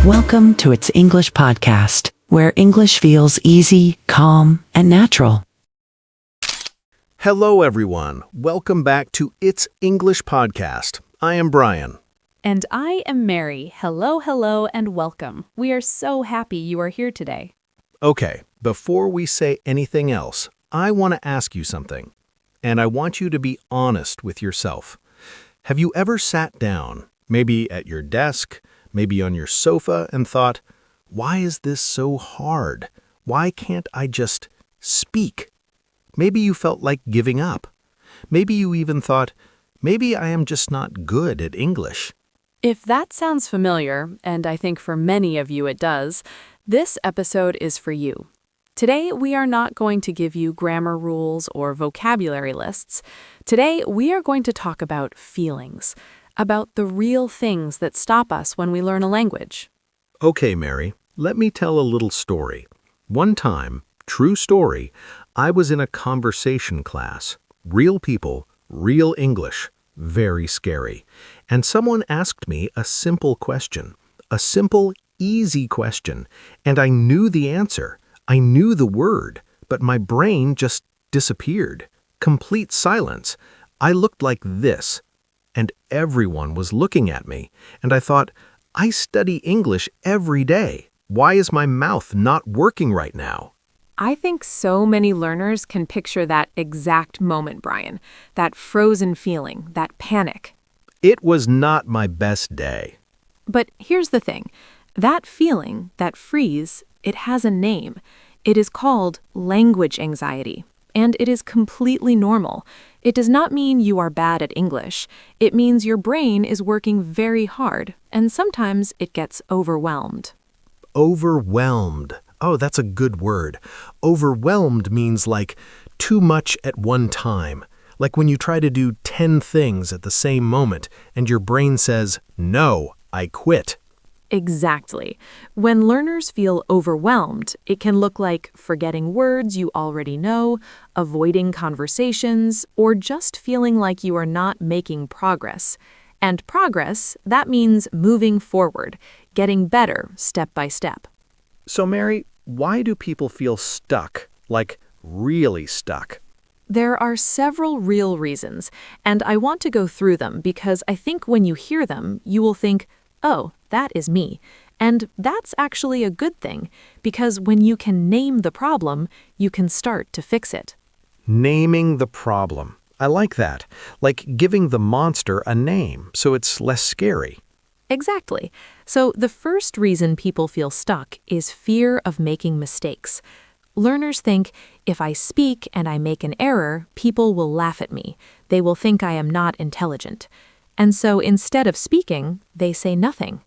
Welcome to It's English Podcast, where English feels easy, calm, and natural. Hello, everyone. Welcome back to It's English Podcast. I am Brian. And I am Mary. Hello, and welcome. We are so happy you are here today. Okay, before we say anything else, I want to ask you something. And I want you to be honest with yourself. Have you ever sat down, maybe at your desk, maybe on your sofa, and thought, why is this so hard? Why can't I just speak? Maybe you felt like giving up. Maybe you even thought, maybe I am just not good at English. If that sounds familiar, and I think for many of you it does, this episode is for you. Today, we are not going to give you grammar rules or vocabulary lists. Today, we are going to talk about feelings, about the real things that stop us when we learn a language. Okay, Mary, let me tell a little story. One time, true story, I was in a conversation class. Real people, real English, very scary. And someone asked me a simple question, a simple, easy question, and I knew the answer. I knew the word, but my brain just disappeared. Complete silence. I looked like this. And everyone was looking at me, and I thought, I study English every day. Why is my mouth not working right now? I think so many learners can picture that exact moment, Brian. That frozen feeling, that panic. It was not my best day. But here's the thing. That feeling, that freeze, it has a name. It is called language anxiety. And it is completely normal. It does not mean you are bad at English. It means your brain is working very hard, and sometimes it gets overwhelmed. Overwhelmed. Oh, that's a good word. Overwhelmed means like too much at one time. Like when you try to do 10 things at the same moment, and your brain says, no, I quit. Exactly. When learners feel overwhelmed, it can look like forgetting words you already know, avoiding conversations, or just feeling like you are not making progress. And progress, that means moving forward, getting better step by step. So, Mary, why do people feel stuck, like really stuck? There are several real reasons, and I want to go through them because I think when you hear them, you will think, oh, that is me. And that's actually a good thing, because when you can name the problem, you can start to fix it. Naming the problem. I like that. Like giving the monster a name, so it's less scary. Exactly. So the first reason people feel stuck is fear of making mistakes. Learners think, if I speak and I make an error, people will laugh at me. They will think I am not intelligent. And so instead of speaking, they say nothing.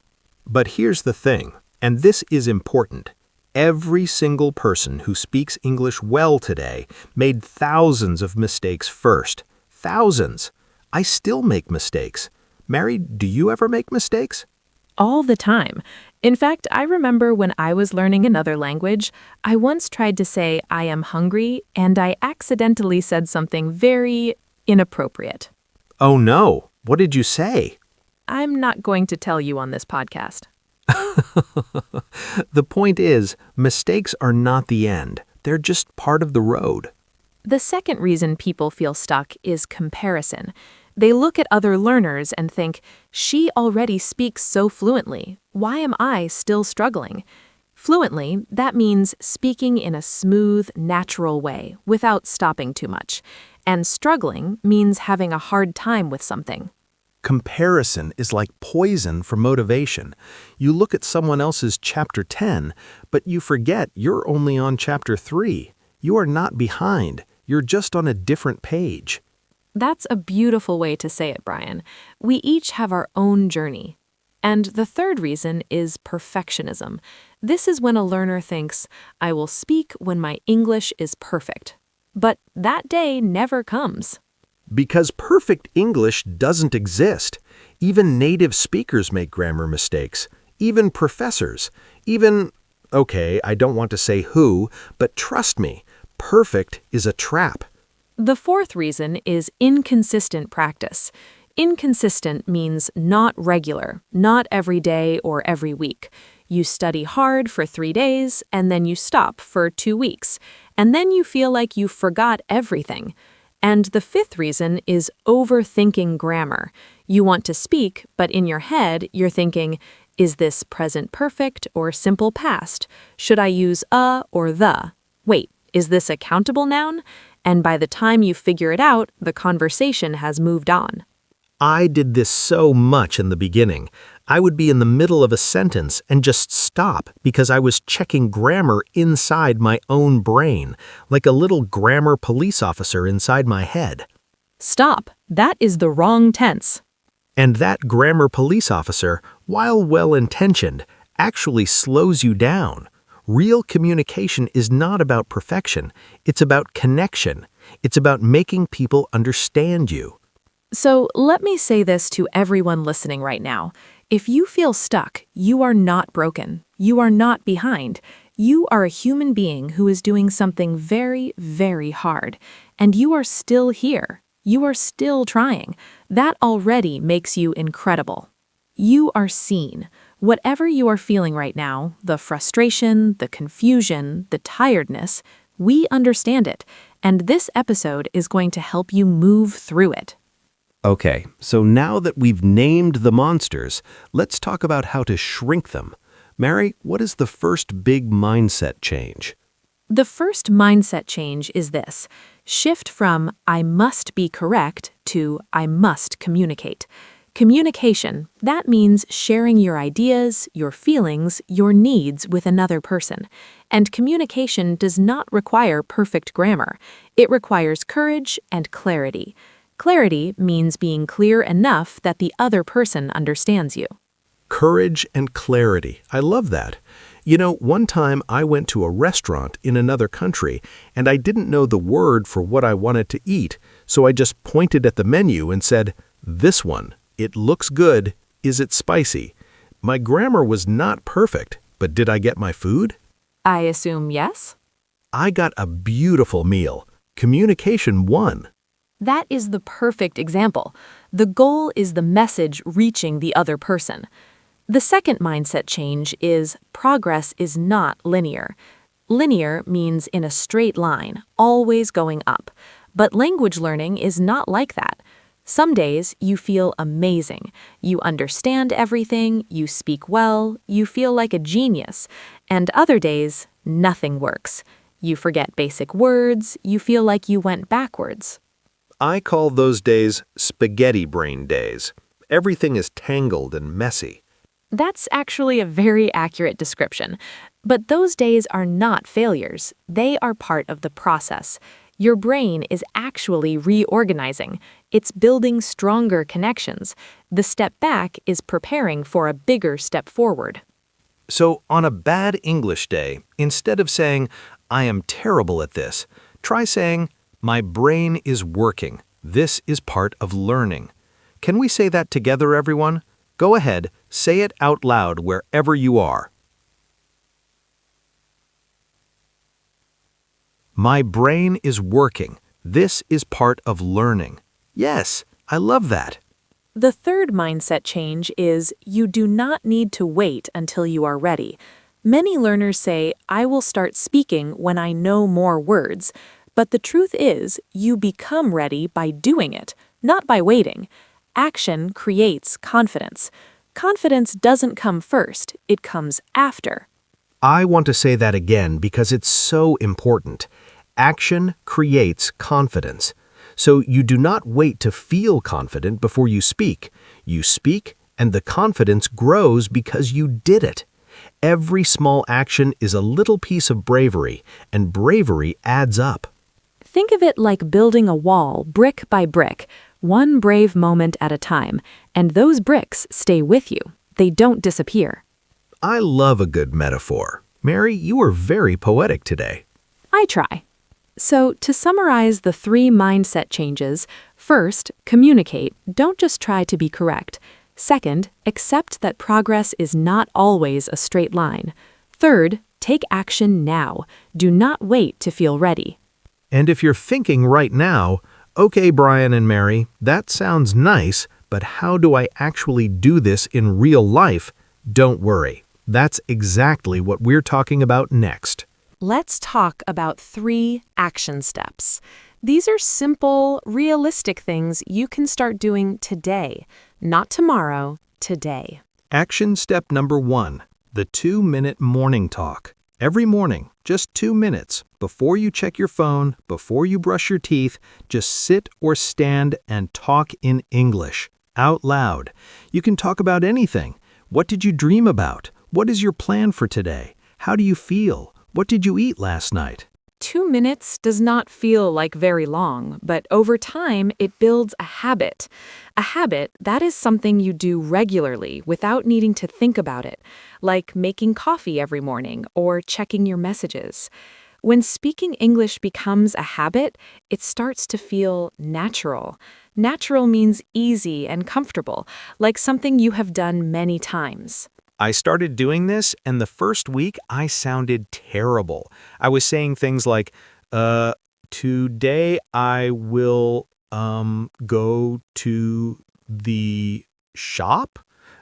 But here's the thing, and this is important. Every single person who speaks English well today made thousands of mistakes first. Thousands. I still make mistakes. Mary, do you ever make mistakes? All the time. In fact, I remember when I was learning another language, I once tried to say I am hungry, and I accidentally said something very inappropriate. Oh no, what did you say? I'm not going to tell you on this podcast. The point is, mistakes are not the end. They're just part of the road. The second reason people feel stuck is comparison. They look at other learners and think, she already speaks so fluently. Why am I still struggling? Fluently, that means speaking in a smooth, natural way without stopping too much. And struggling means having a hard time with something. Comparison is like poison for motivation. You look at someone else's chapter 10, but you forget you're only on chapter 3. You are not behind. You're just on a different page. That's a beautiful way to say it, Brian. We each have our own journey. And the third reason is perfectionism. This is when a learner thinks, I will speak when my English is perfect. But that day never comes. Because perfect English doesn't exist. Even native speakers make grammar mistakes. Even professors. Okay, I don't want to say who, but trust me, perfect is a trap. The fourth reason is inconsistent practice. Inconsistent means not regular, not every day or every week. You study hard for 3 days, and then you stop for 2 weeks. And then you feel like you forgot everything. And the fifth reason is overthinking grammar. You want to speak, but in your head, you're thinking, is this present perfect or simple past? Should I use a or the? Wait, is this a countable noun? And by the time you figure it out, the conversation has moved on. I did this so much in the beginning. I would be in the middle of a sentence and just stop because I was checking grammar inside my own brain, like a little grammar police officer inside my head. Stop. That is the wrong tense. And that grammar police officer, while well-intentioned, actually slows you down. Real communication is not about perfection. It's about connection. It's about making people understand you. So let me say this to everyone listening right now. If you feel stuck, you are not broken. You are not behind. You are a human being who is doing something very, very hard. And you are still here. You are still trying. That already makes you incredible. You are seen. Whatever you are feeling right now, the frustration, the confusion, the tiredness, we understand it. And this episode is going to help you move through it. Okay, so now that we've named the monsters, let's talk about how to shrink them. Mary, what is the first big mindset change? The first mindset change is this: shift from I must be correct to I must communicate. Communication, that means sharing your ideas, your feelings, your needs with another person. And communication does not require perfect grammar. It requires courage and clarity. Clarity means being clear enough that the other person understands you. Courage and clarity. I love that. You know, one time I went to a restaurant in another country and I didn't know the word for what I wanted to eat, so I just pointed at the menu and said, "This one. It looks good. Is it spicy?" My grammar was not perfect, but did I get my food? I assume yes? I got a beautiful meal. Communication won. That is the perfect example. The goal is the message reaching the other person. The second mindset change is progress is not linear. Linear means in a straight line, always going up. But language learning is not like that. Some days you feel amazing. You understand everything, you speak well, you feel like a genius. And other days, nothing works. You forget basic words, you feel like you went backwards. I call those days spaghetti brain days. Everything is tangled and messy. That's actually a very accurate description. But those days are not failures. They are part of the process. Your brain is actually reorganizing. It's building stronger connections. The step back is preparing for a bigger step forward. So on a bad English day, instead of saying, "I am terrible at this," try saying, "My brain is working. This is part of learning." Can we say that together, everyone? Go ahead, say it out loud wherever you are. My brain is working. This is part of learning. Yes, I love that. The third mindset change is you do not need to wait until you are ready. Many learners say, I will start speaking when I know more words. But the truth is, you become ready by doing it, not by waiting. Action creates confidence. Confidence doesn't come first, it comes after. I want to say that again because it's so important. Action creates confidence. So you do not wait to feel confident before you speak. You speak, and the confidence grows because you did it. Every small action is a little piece of bravery, and bravery adds up. Think of it like building a wall brick by brick, one brave moment at a time, and those bricks stay with you. They don't disappear. I love a good metaphor. Mary, you are very poetic today. I try. So, to summarize the 3 mindset changes, first, communicate. Don't just try to be correct. Second, accept that progress is not always a straight line. Third, take action now. Do not wait to feel ready. And if you're thinking right now, okay, Brian and Mary, that sounds nice, but how do I actually do this in real life? Don't worry. That's exactly what we're talking about next. Let's talk about 3 action steps. These are simple, realistic things you can start doing today, not tomorrow, today. Action step number 1, the 2-minute morning talk. Every morning, just 2 minutes, before you check your phone, before you brush your teeth, just sit or stand and talk in English, out loud. You can talk about anything. What did you dream about? What is your plan for today? How do you feel? What did you eat last night? 2 minutes does not feel like very long, but over time it builds a habit. A habit, that is something you do regularly without needing to think about it, like making coffee every morning or checking your messages. When speaking English becomes a habit, it starts to feel natural. Natural means easy and comfortable, like something you have done many times. I started doing this, and the first week I sounded terrible. I was saying things like, today I will, go to the shop?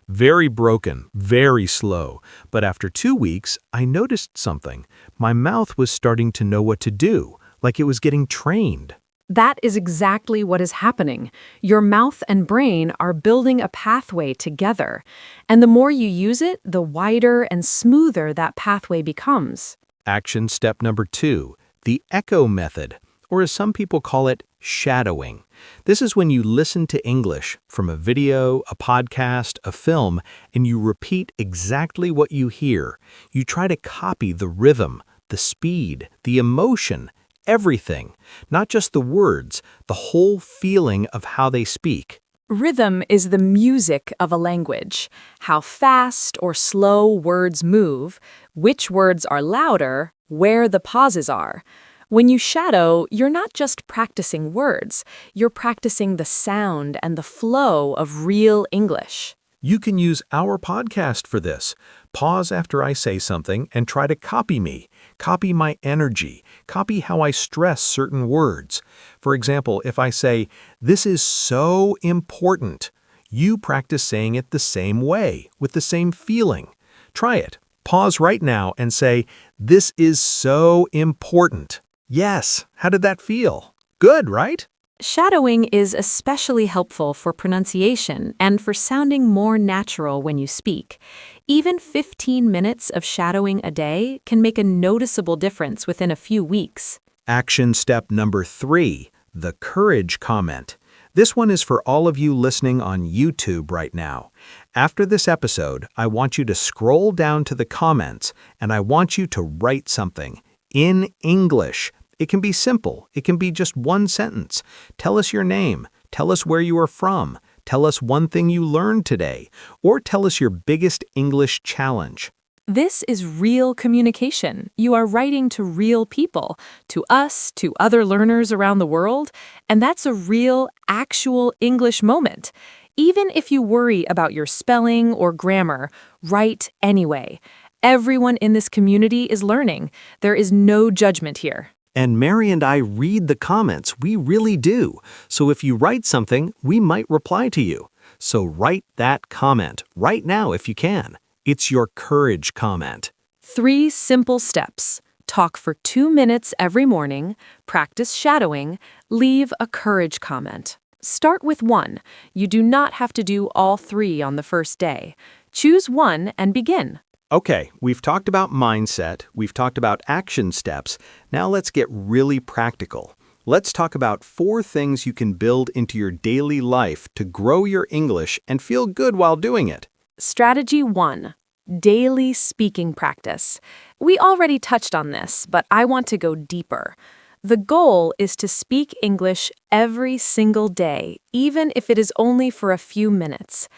Very broken, very slow. But after 2 weeks, I noticed something. My mouth was starting to know what to do, like it was getting trained. That is exactly what is happening. Your mouth and brain are building a pathway together. And the more you use it, the wider and smoother that pathway becomes. Action step number 2, the echo method, or as some people call it, shadowing. This is when you listen to English from a video, a podcast, a film, and you repeat exactly what you hear. You try to copy the rhythm, the speed, the emotion, everything, not just the words, the whole feeling of how they speak. Rhythm is the music of a language. How fast or slow words move, which words are louder, where the pauses are. When you shadow, you're not just practicing words, you're practicing the sound and the flow of real English. You can use our podcast for this. Pause after I say something and try to copy me. Copy my energy. Copy how I stress certain words. For example, if I say, "This is so important," you practice saying it the same way, with the same feeling. Try it. Pause right now and say, "This is so important." Yes. How did that feel? Good, right? Shadowing is especially helpful for pronunciation and for sounding more natural when you speak. Even 15 minutes of shadowing a day can make a noticeable difference within a few weeks. Action step number 3, the courage comment. This one is for all of you listening on YouTube right now. After this episode, I want you to scroll down to the comments and I want you to write something in English. It can be simple. It can be just one sentence. Tell us your name. Tell us where you are from. Tell us one thing you learned today. Or tell us your biggest English challenge. This is real communication. You are writing to real people, to us, to other learners around the world, and that's a real, actual English moment. Even if you worry about your spelling or grammar, write anyway. Everyone in this community is learning. There is no judgment here. And Mary and I read the comments. We really do. So if you write something, we might reply to you. So write that comment right now if you can. It's your courage comment. 3 simple steps. Talk for 2 minutes every morning, practice shadowing, leave a courage comment. Start with 1. You do not have to do all 3 on the first day. Choose 1 and begin. Okay, we've talked about mindset, we've talked about action steps. Now let's get really practical. Let's talk about 4 things you can build into your daily life to grow your English and feel good while doing it. Strategy 1. Daily speaking practice. We already touched on this, but I want to go deeper. The goal is to speak English every single day, even if it is only for a few minutes.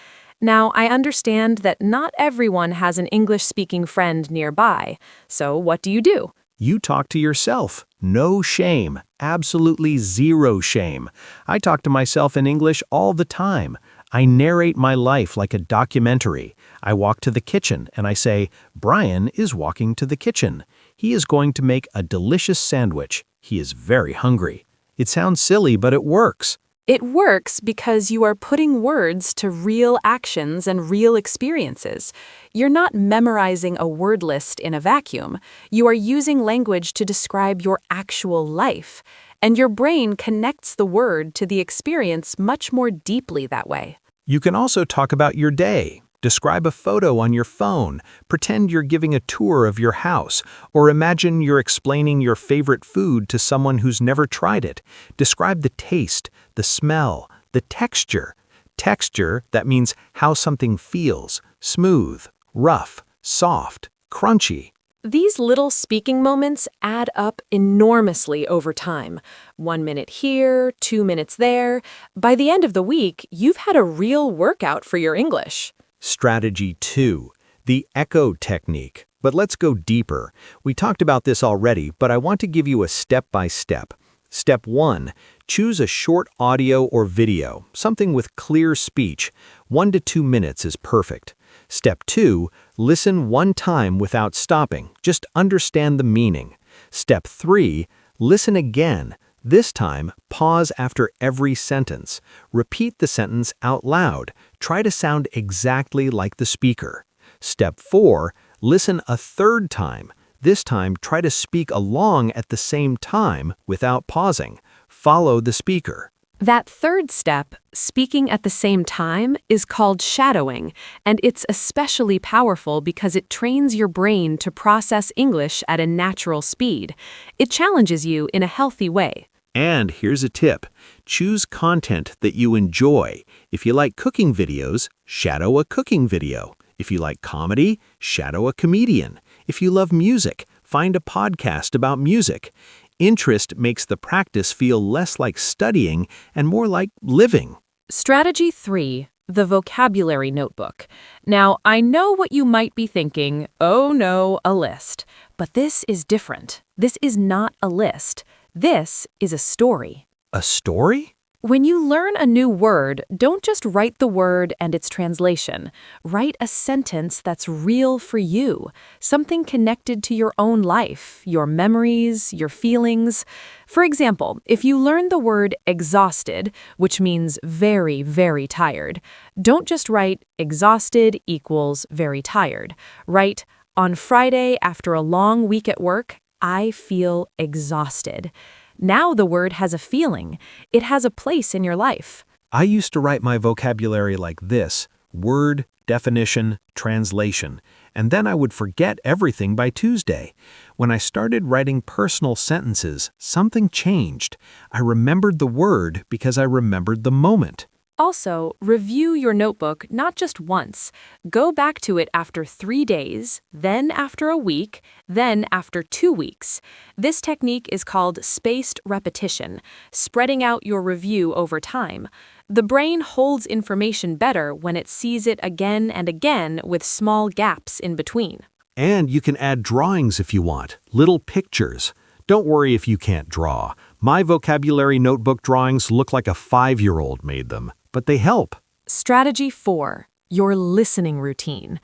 Now, I understand that not everyone has an English-speaking friend nearby, so what do? You talk to yourself. No shame. Absolutely zero shame. I talk to myself in English all the time. I narrate my life like a documentary. I walk to the kitchen and I say, "Brian is walking to the kitchen. He is going to make a delicious sandwich. He is very hungry." It sounds silly, but it works. It works because you are putting words to real actions and real experiences. You're not memorizing a word list in a vacuum. You are using language to describe your actual life, and your brain connects the word to the experience much more deeply that way. You can also talk about your day. Describe a photo on your phone, pretend you're giving a tour of your house, or imagine you're explaining your favorite food to someone who's never tried it. Describe the taste, the smell, the texture. Texture, that means how something feels: smooth, rough, soft, crunchy. These little speaking moments add up enormously over time. 1 minute here, 2 minutes there. By the end of the week, you've had a real workout for your English. Strategy 2, the echo technique. But let's go deeper. We talked about this already, but I want to give you a step-by-step. Step 1, choose a short audio or video, something with clear speech. 1 to 2 minutes is perfect. Step 2, listen one time without stopping. Just understand the meaning. Step 3, listen again. This time, pause after every sentence. Repeat the sentence out loud. Try to sound exactly like the speaker. Step 4, listen a third time. This time, try to speak along at the same time without pausing. Follow the speaker. That third step, speaking at the same time, is called shadowing, and it's especially powerful because it trains your brain to process English at a natural speed. It challenges you in a healthy way. And here's a tip. Choose content that you enjoy. If you like cooking videos, shadow a cooking video. If you like comedy, shadow a comedian. If you love music, find a podcast about music. Interest makes the practice feel less like studying and more like living. Strategy 3, the vocabulary notebook. Now, I know what you might be thinking, oh no, a list. But this is different. This is not a list. This is a story. A story? When you learn a new word, don't just write the word and its translation. Write a sentence that's real for you, something connected to your own life, your memories, your feelings. For example, if you learn the word exhausted, which means very, very tired, don't just write exhausted equals very tired. Write, on Friday after a long week at work, I feel exhausted. Now the word has a feeling. It has a place in your life. I used to write my vocabulary like this: word, definition, translation, and then I would forget everything by Tuesday. When I started writing personal sentences, something changed. I remembered the word because I remembered the moment. Also, review your notebook not just once. Go back to it after 3 days, then after a week, then after 2 weeks. This technique is called spaced repetition, spreading out your review over time. The brain holds information better when it sees it again and again with small gaps in between. And you can add drawings if you want, little pictures. Don't worry if you can't draw. My vocabulary notebook drawings look like a 5-year-old made them, but they help. Strategy 4, your listening routine.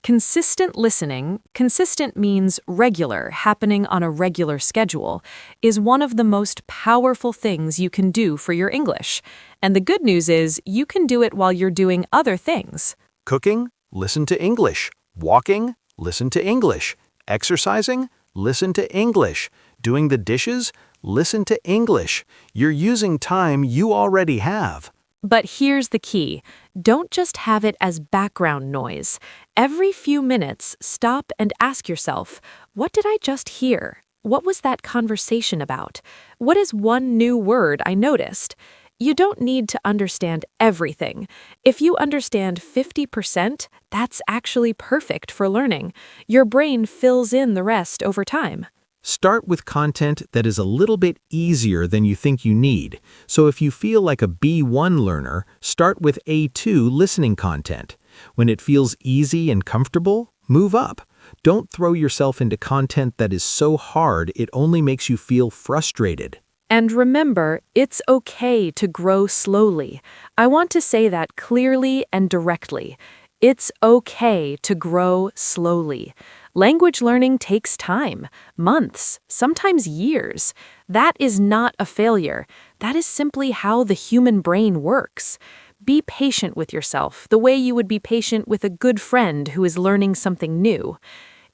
Consistent listening, consistent means regular, happening on a regular schedule, is one of the most powerful things you can do for your English. And the good news is you can do it while you're doing other things. Cooking? Listen to English. Walking? Listen to English. Exercising? Listen to English. Doing the dishes? Listen to English. You're using time you already have. But here's the key. Don't just have it as background noise. Every few minutes, stop and ask yourself, what did I just hear? What was that conversation about? What is one new word I noticed? You don't need to understand everything. If you understand 50%, that's actually perfect for learning. Your brain fills in the rest over time. Start with content that is a little bit easier than you think you need. So if you feel like a B1 learner, start with A2 listening content. When it feels easy and comfortable, move up. Don't throw yourself into content that is so hard it only makes you feel frustrated. And remember, it's okay to grow slowly. I want to say that clearly and directly. It's okay to grow slowly. Language learning takes time, months, sometimes years. That is not a failure. That is simply how the human brain works. Be patient with yourself, the way you would be patient with a good friend who is learning something new.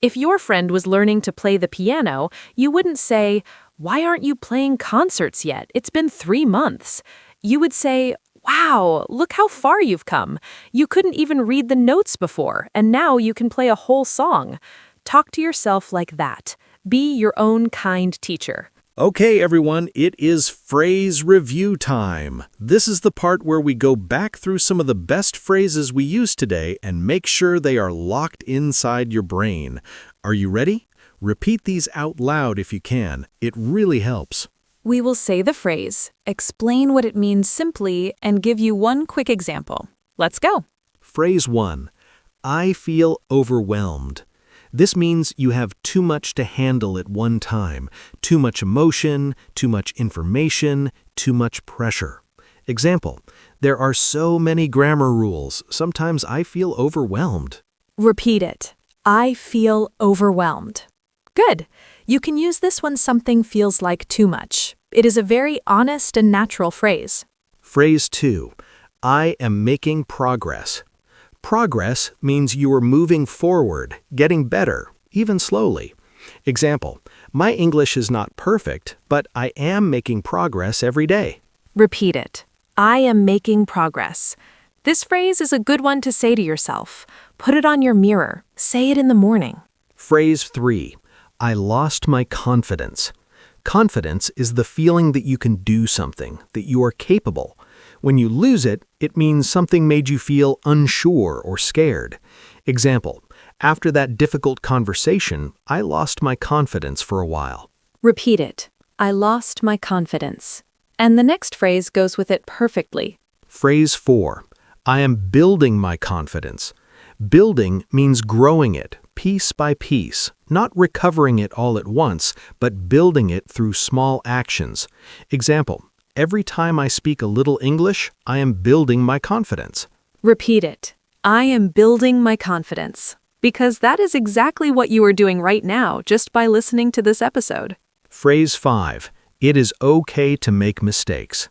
If your friend was learning to play the piano, you wouldn't say, "Why aren't you playing concerts yet? It's been 3 months." You would say, "Wow, look how far you've come. You couldn't even read the notes before, and now you can play a whole song." Talk to yourself like that. Be your own kind teacher. Okay, everyone, it is phrase review time. This is the part where we go back through some of the best phrases we used today and make sure they are locked inside your brain. Are you ready? Repeat these out loud if you can. It really helps. We will say the phrase, explain what it means simply, and give you one quick example. Let's go. Phrase 1. I feel overwhelmed. This means you have too much to handle at one time, too much emotion, too much information, too much pressure. Example, there are so many grammar rules. Sometimes I feel overwhelmed. Repeat it. I feel overwhelmed. Good. You can use this when something feels like too much. It is a very honest and natural phrase. Phrase 2. I am making progress. Progress means you are moving forward, getting better, even slowly. Example, my English is not perfect, but I am making progress every day. Repeat it. I am making progress. This phrase is a good one to say to yourself. Put it on your mirror. Say it in the morning. Phrase 3. I lost my confidence. Confidence is the feeling that you can do something, that you are capable. When you lose it, it means something made you feel unsure or scared. Example, after that difficult conversation, I lost my confidence for a while. Repeat it. I lost my confidence. And the next phrase goes with it perfectly. Phrase 4. I am building my confidence. Building means growing it, piece by piece, not recovering it all at once, but building it through small actions. Example, every time I speak a little English, I am building my confidence. Repeat it. I am building my confidence. Because that is exactly what you are doing right now just by listening to this episode. Phrase 5. It is okay to make mistakes.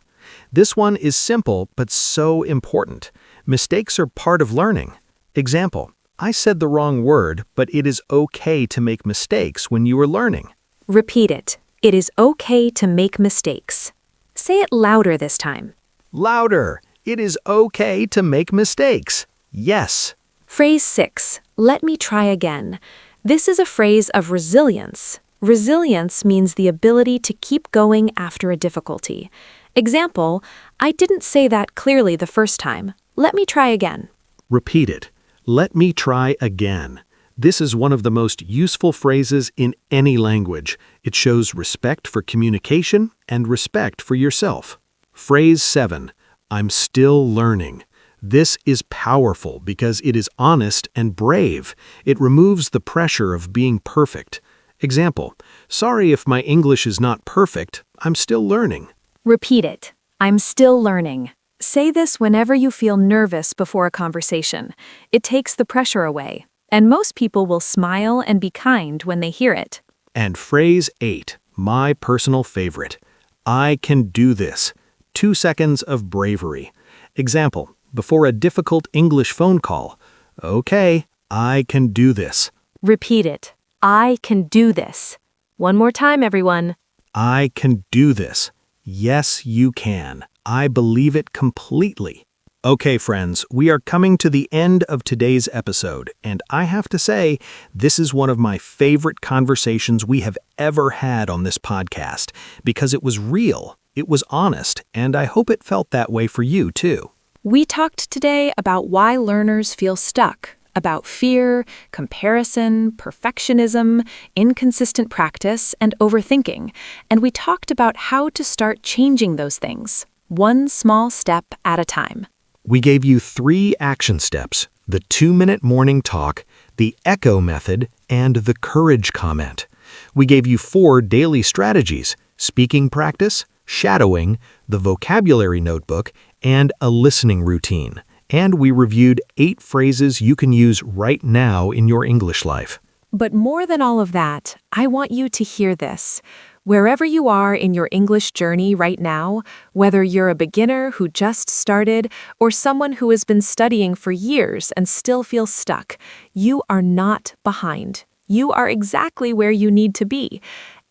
This one is simple but so important. Mistakes are part of learning. Example, I said the wrong word, but it is okay to make mistakes when you are learning. Repeat it. It is okay to make mistakes. Say it louder this time. Louder. It is okay to make mistakes. Yes. Phrase 6. Let me try again. This is a phrase of resilience. Resilience means the ability to keep going after a difficulty. Example, I didn't say that clearly the first time. Let me try again. Repeat it. Let me try again. This is one of the most useful phrases in any language. It shows respect for communication and respect for yourself. Phrase 7. I'm still learning. This is powerful because it is honest and brave. It removes the pressure of being perfect. Example, sorry if my English is not perfect. I'm still learning. Repeat it. I'm still learning. Say this whenever you feel nervous before a conversation. It takes the pressure away. And most people will smile and be kind when they hear it. And phrase 8, my personal favorite. I can do this. 2 seconds of bravery. Example, before a difficult English phone call. Okay, I can do this. Repeat it. I can do this. One more time, everyone. I can do this. Yes, you can. I believe it completely. Okay, friends, we are coming to the end of today's episode, and I have to say, this is one of my favorite conversations we have ever had on this podcast, because it was real, it was honest, and I hope it felt that way for you, too. We talked today about why learners feel stuck, about fear, comparison, perfectionism, inconsistent practice, and overthinking, and we talked about how to start changing those things, one small step at a time. We gave you 3 action steps, the 2-minute morning talk, the echo method, and the courage comment. We gave you 4 daily strategies, speaking practice, shadowing, the vocabulary notebook, and a listening routine. And we reviewed 8 phrases you can use right now in your English life. But more than all of that, I want you to hear this. Wherever you are in your English journey right now, whether you're a beginner who just started or someone who has been studying for years and still feels stuck, you are not behind. You are exactly where you need to be.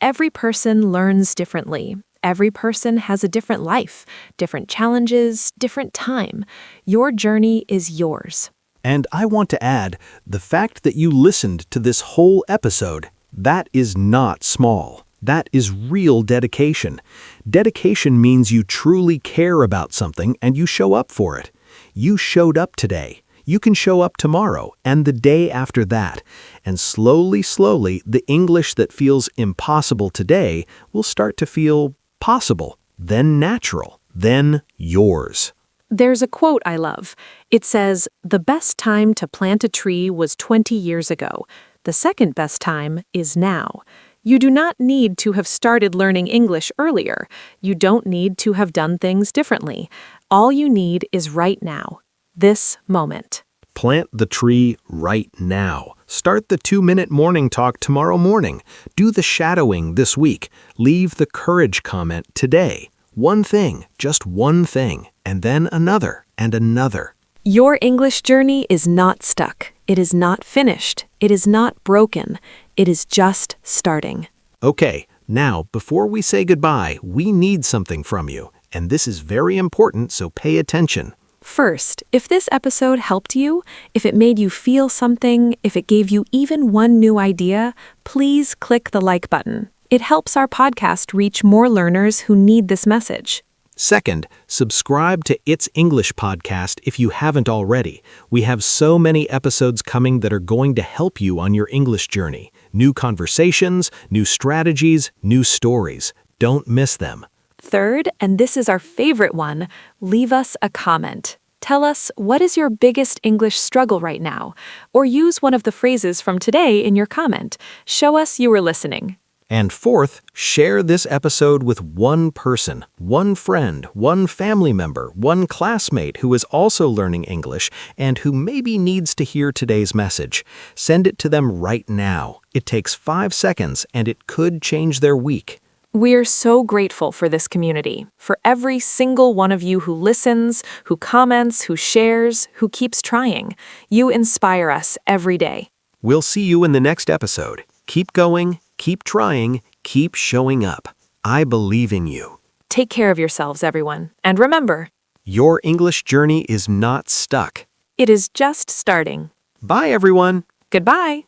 Every person learns differently. Every person has a different life, different challenges, different time. Your journey is yours. And I want to add, the fact that you listened to this whole episode, that is not small. That is real dedication. Dedication means you truly care about something and you show up for it. You showed up today. You can show up tomorrow and the day after that. And slowly, the English that feels impossible today will start to feel possible, then natural, then yours. There's a quote I love. It says, "The best time to plant a tree was 20 years ago. The second best time is now." You do not need to have started learning English earlier. You don't need to have done things differently. All you need is right now, this moment. Plant the tree right now. Start the 2-minute morning talk tomorrow morning. Do the shadowing this week. Leave the courage comment today. One thing, just one thing, and then another and another. Your English journey is not stuck. It is not finished. It is not broken. It is just starting. Okay, now, before we say goodbye, we need something from you. And this is very important, so pay attention. First, if this episode helped you, if it made you feel something, if it gave you even one new idea, please click the like button. It helps our podcast reach more learners who need this message. Second, subscribe to It's English Podcast if you haven't already. We have so many episodes coming that are going to help you on your English journey. New conversations, new strategies, new stories. Don't miss them. Third, and this is our favorite one, leave us a comment. Tell us, what is your biggest English struggle right now? Or use one of the phrases from today in your comment. Show us you were listening. And fourth, share this episode with one person, one friend, one family member, one classmate who is also learning English and who maybe needs to hear today's message. Send it to them right now. It takes 5 seconds and it could change their week. We're so grateful for this community, for every single one of you who listens, who comments, who shares, who keeps trying. You inspire us every day. We'll see you in the next episode. Keep going, keep trying, keep showing up. I believe in you. Take care of yourselves, everyone. And remember, Your English journey is not stuck. it is just starting. Bye, everyone. Goodbye.